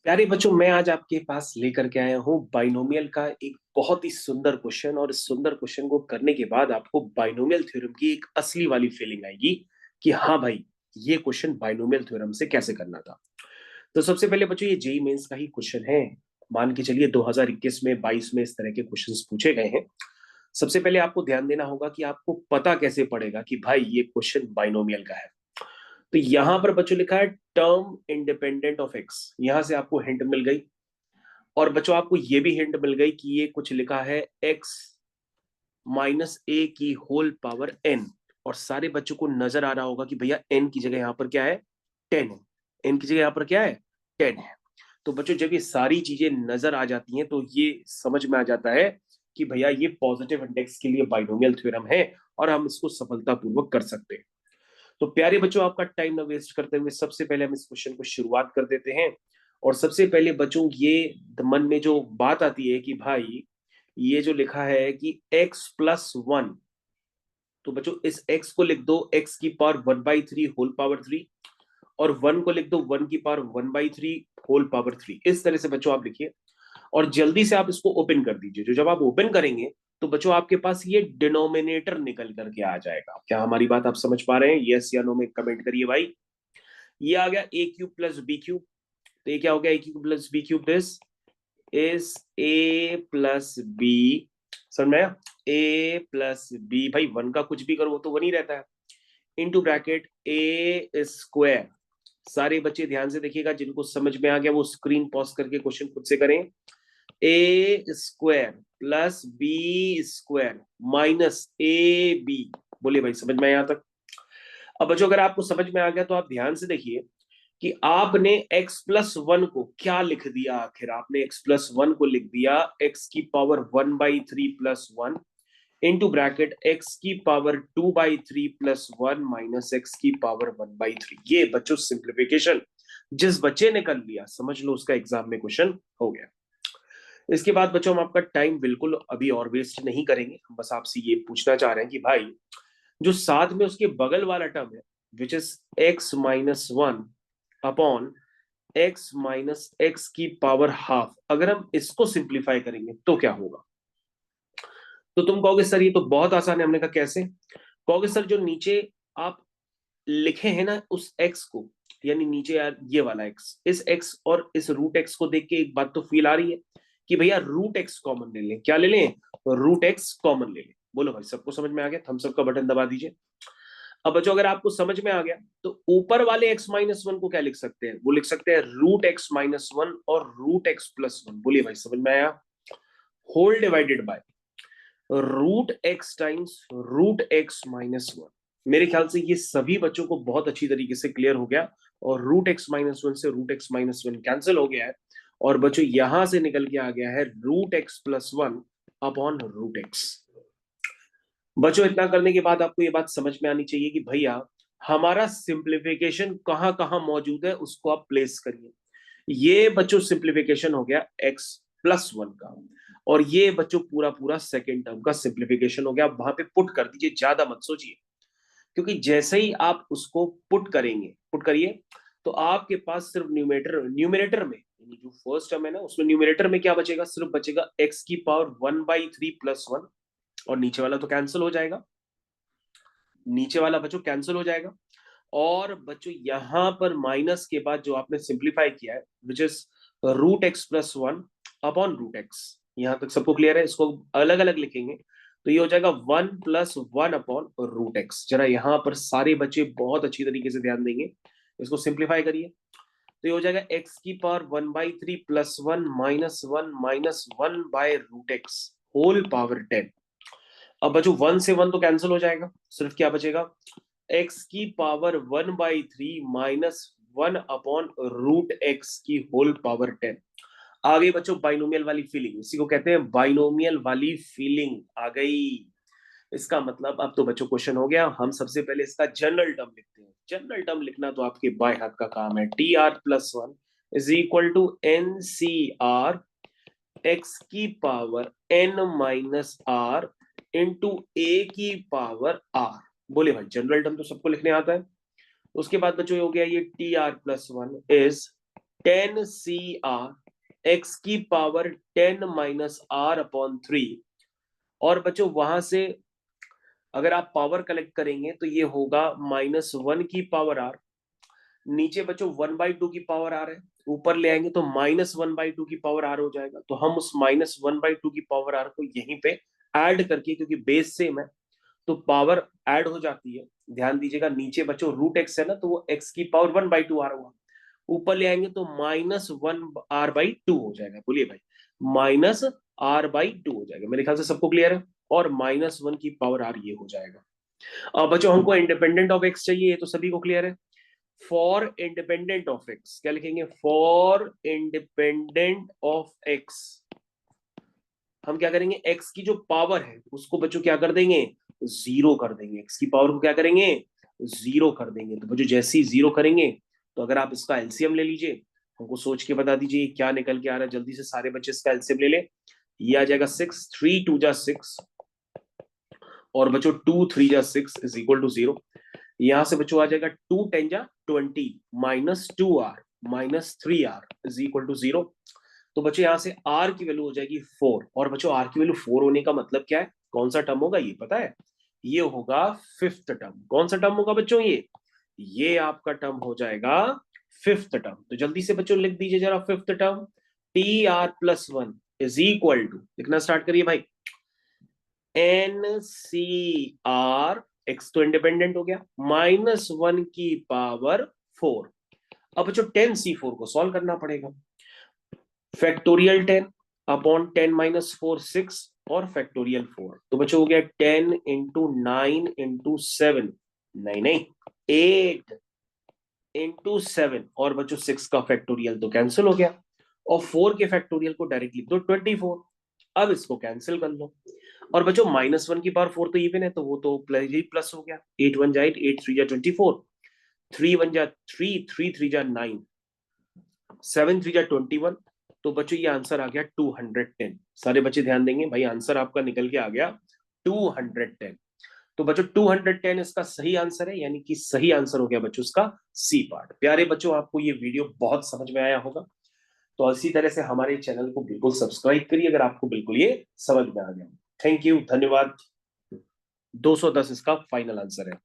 प्यारे बच्चों, मैं आज आपके पास लेकर के आया हूँ बाइनोमियल का एक बहुत ही सुंदर क्वेश्चन। और इस सुंदर क्वेश्चन को करने के बाद आपको बाइनोमियल थ्योरम की एक असली वाली फीलिंग आएगी कि हाँ भाई, ये क्वेश्चन बाइनोमियल थ्योरम से कैसे करना था। तो सबसे पहले बच्चों, ये जेई मेंस का ही क्वेश्चन है। मान के चलिए 2021 में 22 में इस तरह के क्वेश्चंस पूछे गए हैं। सबसे पहले आपको ध्यान देना होगा कि आपको पता कैसे पड़ेगा कि भाई ये क्वेश्चन बाइनोमियल का है। तो यहां पर बच्चों लिखा है टर्म इंडिपेंडेंट ऑफ एक्स, यहां से आपको हिंट मिल गई। और बच्चों आपको ये भी हिंट मिल गई कि ये कुछ लिखा है एक्स माइनस ए की होल पावर एन। और सारे बच्चों को नजर आ रहा होगा कि भैया एन की जगह यहां पर क्या है, 10 है। एन की जगह यहां पर क्या है, 10 है। तो बच्चों जब ये सारी चीजें नजर आ जाती हैं तो ये समझ में आ जाता है कि भैया ये पॉजिटिव इंडेक्स के लिए बाइनोमियल थ्योरम है और हम इसको सफलतापूर्वक कर सकते हैं। तो प्यारे बच्चों, आपका टाइम न वेस्ट करते हुए सबसे पहले हम इस क्वेश्चन को शुरुआत कर देते हैं। और सबसे पहले बच्चों, ये मन में जो बात आती है कि भाई ये जो लिखा है कि x+1, तो बच्चों इस x को लिख दो x की पावर 1/3 होल पावर 3, और 1 को लिख दो 1 की पावर 1/3 होल पावर 3। इस तरह से बच्चों आप लिखिए और जल्दी से आप इसको ओपन कर दीजिए। जो जब आप ओपन करेंगे तो बच्चों आपके पास ये डिनोमिनेटर निकल करके आ जाएगा। क्या हमारी बात आप समझ पा रहे हैं? यस या नो में कमेंट करिए भाई। ये आ गया a cube plus b cube. तो ये क्या हो गया, a cube plus b cube, this is a plus b. समझ में आया? ए प्लस बी, भाई वन का कुछ भी करो वो तो वन ही रहता है, इंटू ब्रैकेट ए स्क्वायर। सारे बच्चे ध्यान से देखिएगा, जिनको समझ में आ गया वो स्क्रीन पॉज करके क्वेश्चन खुद से करें। A square plus b square minus a b. बोलिए भाई, समझ में आया यहां तक? अब बच्चों अगर आपको समझ में आ गया तो आप ध्यान से देखिए कि आपने x+1 को क्या लिख दिया। आखिर आपने x+1 को लिख दिया x की पावर 1/3+1 इंटू ब्रैकेट x की पावर 2/3+1 माइनस x की पावर 1/3। ये बच्चों सिंप्लीफिकेशन जिस बच्चे ने कर लिया, समझ लो उसका एग्जाम में क्वेश्चन हो गया। इसके बाद बच्चों हम आपका टाइम बिल्कुल अभी और वेस्ट नहीं करेंगे। हम बस आपसे ये पूछना चाह रहे हैं कि भाई जो साथ में उसके बगल वाला टर्म है, which is x-1 upon x की पावर हाफ, अगर हम इसको सिंप्लीफाई करेंगे तो क्या होगा? तो तुम कहोगे सर ये तो बहुत आसान है। हमने कहा कैसे? कहोगे सर जो नीचे आप लिखे हैं ना उस x को, यानी नीचे यार ये वाला x, इस x और इस रूट x को देख के एक बात तो फील आ रही है कि भैया रूट x कॉमन ले लें। क्या ले लें? रूट x कॉमन ले लें। बोलो भाई, सबको समझ में आ गया? थम्स अप का बटन दबा दीजिए। अब बच्चों अगर आपको समझ में आ गया तो ऊपर वाले x-1 को क्या लिख सकते हैं? वो लिख सकते हैं रूट x-1 और रूट x+1। बोलिए भाई, समझ में आया? Whole divided by root x times root x-1। मेरे ख्याल से ये सभी बच्चों को बहुत अच्छी तरीके से क्लियर हो गया। और रूट x-1 से रूट x-1 कैंसिल हो गया है। और बच्चों यहां से निकल के आ गया है root x+1 upon root x। बच्चों इतना करने के बाद आपको ये बात समझ में आनी चाहिए कि भैया हमारा सिंप्लीफिकेशन कहां कहां मौजूद है, उसको आप प्लेस करिए। ये बच्चों सिंप्लीफिकेशन हो गया x+1 का। और ये बच्चों पूरा पूरा सेकेंड टर्म का सिंप्लीफिकेशन हो गया। वहां पे पुट कर दीजिए, ज्यादा मत सोचिए, क्योंकि जैसे ही आप उसको पुट करेंगे, पुट करिए, तो आपके पास सिर्फ न्यूमिनेटर में, यानी जो फर्स्ट टर्म है ना उसमें न्यूमिनेटर में क्या बचेगा? सिर्फ बचेगा x की पावर 1/3+1। और नीचे वाला तो कैंसिल हो जाएगा, नीचे वाला बच्चों कैंसिल हो जाएगा। और बच्चों यहां पर माइनस के बाद जो आपने सिंप्लीफाई किया है, which is root x+1 upon root x. यहां तक सबको क्लियर है? इसको अलग अलग लिखेंगे तो ये हो जाएगा 1+1 अपॉन रूट एक्स। जरा यहां पर सारे बच्चे बहुत अच्छी तरीके से ध्यान देंगे, इसको सिंप्लीफाई करिए। तो ये हो जाएगा x की पावर 1/3+1 -1 -1/√x होल पावर 10। अब बच्चों 1 से 1 तो कैंसिल हो जाएगा, सिर्फ क्या बचेगा? x की पावर 1/3 -1/√x की होल पावर 10। आ गई बच्चों बाइनोमियल वाली फीलिंग, इसी को कहते हैं बाइनोमियल वाली फीलिंग आ गई। इसका मतलब अब तो बच्चों क्वेश्चन हो गया। हम सबसे पहले इसका जनरल टर्म लिखते हैं। जनरल टर्म लिखना तो आपके बाएं हाथ का काम है। TR+1 is equal to NCR x की पावर n-r इंटू ए की पावर r। बोले भाई, जनरल टर्म तो सबको लिखने आता है। उसके बाद बच्चों हो गया ये TR+1 इज 10CR x की पावर 10 माइनस आर अपॉन 3। और बच्चों वहां से अगर आप पावर कलेक्ट करेंगे तो ये होगा -1 की पावर आर। नीचे बच्चों 1/2 की पावर आर है, ऊपर ले आएंगे तो -1/2 की पावर आर हो जाएगा। तो हम उस -1/2 की पावर आर को यहीं पे ऐड करके, क्योंकि बेस सेम है तो पावर ऐड हो जाती है। ध्यान दीजिएगा, नीचे बच्चों √x है ना, तो वो x की पावर 1/2 आर हुआ। ऊपर ले आएंगे तो -1r/2 हो जाएगा। बोलिए भाई, -r/2 हो जाएगा। मेरे ख्याल से सबको क्लियर है। और -1 की पावर आर ये हो जाएगा। अब बच्चों हमको इंडिपेंडेंट ऑफ एक्स चाहिए, ये तो सभी को क्लियर है। फॉर इंडिपेंडेंट ऑफ एक्स क्या लिखेंगे? फॉर इंडिपेंडेंट ऑफ एक्स हम क्या करेंगे? एक्स की जो पावर है उसको बच्चों क्या कर देंगे? जीरो कर देंगे। एक्स की पावर को क्या करेंगे? जीरो कर देंगे। तो बच्चों जैसे ही जीरो करेंगे, तो अगर आप इसका एलसीएम ले लीजिए, हमको सोच के बता दीजिए क्या निकल के आ रहा है। जल्दी से सारे बच्चे इसका एलसीएम ले ले। ये आ जाएगा 6, 3 2 जा 6, और बच्चों 2 3 जा 6 इज इक्वल टू 0। यहां से बच्चों आ जाएगा 2 10 जा 20 -2r -3r is equal to 0। तो बच्चों यहां से r की वैल्यू हो जाएगी 4। और बच्चों r की वैल्यू 4 होने का मतलब क्या है? कौन सा टर्म होगा ये पता है? ये होगा फिफ्थ टर्म। कौन सा टर्म होगा बच्चों? ये आपका टर्म हो जाएगा फिफ्थ टर्म। तो जल्दी से बच्चों लिख दीजिए जरा fifth term. TR+1 is equal to, लिखना स्टार्ट करिए भाई, NCR, एक्स तो इंडिपेंडेंट हो गया, -1 की पावर 4। अब बच्चों 10C4 को सॉल्व करना पड़ेगा। फैक्टोरियल 10 अपॉन 10 माइनस 4 6, और फैक्टोरियल 4। तो बच्चों हो गया 10 इंटू 9 इंटू 7, नहीं नहीं 8 इंटू 7, और बच्चों 6 का फैक्टोरियल तो कैंसिल हो गया। और 4 के फैक्टोरियल को डायरेक्ट लिख दो 24। अब इसको कैंसिल कर लो। और बच्चों -1 की पावर 4 तो इवन है, तो वो तो प्लस हो गया। 8 1 जा 8, 8 3 जा 24, 3 1 जा 3, 3 3 जा 9, 7 3 जा 21। तो बच्चों ये आंसर आ गया 210। सारे बच्चे ध्यान देंगे भाई, आंसर आपका निकल के आ गया 210। तो बच्चों 210 इसका सही आंसर है, यानी कि सही आंसर हो गया बच्चों इसका सी पार्ट। प्यारे बच्चों, आपको ये वीडियो बहुत समझ में आया होगा। तो इसी तरह से हमारे चैनल को बिल्कुल सब्सक्राइब करिए अगर आपको बिल्कुल ये समझ में आ गया। थैंक यू, धन्यवाद। 210 इसका फाइनल आंसर है।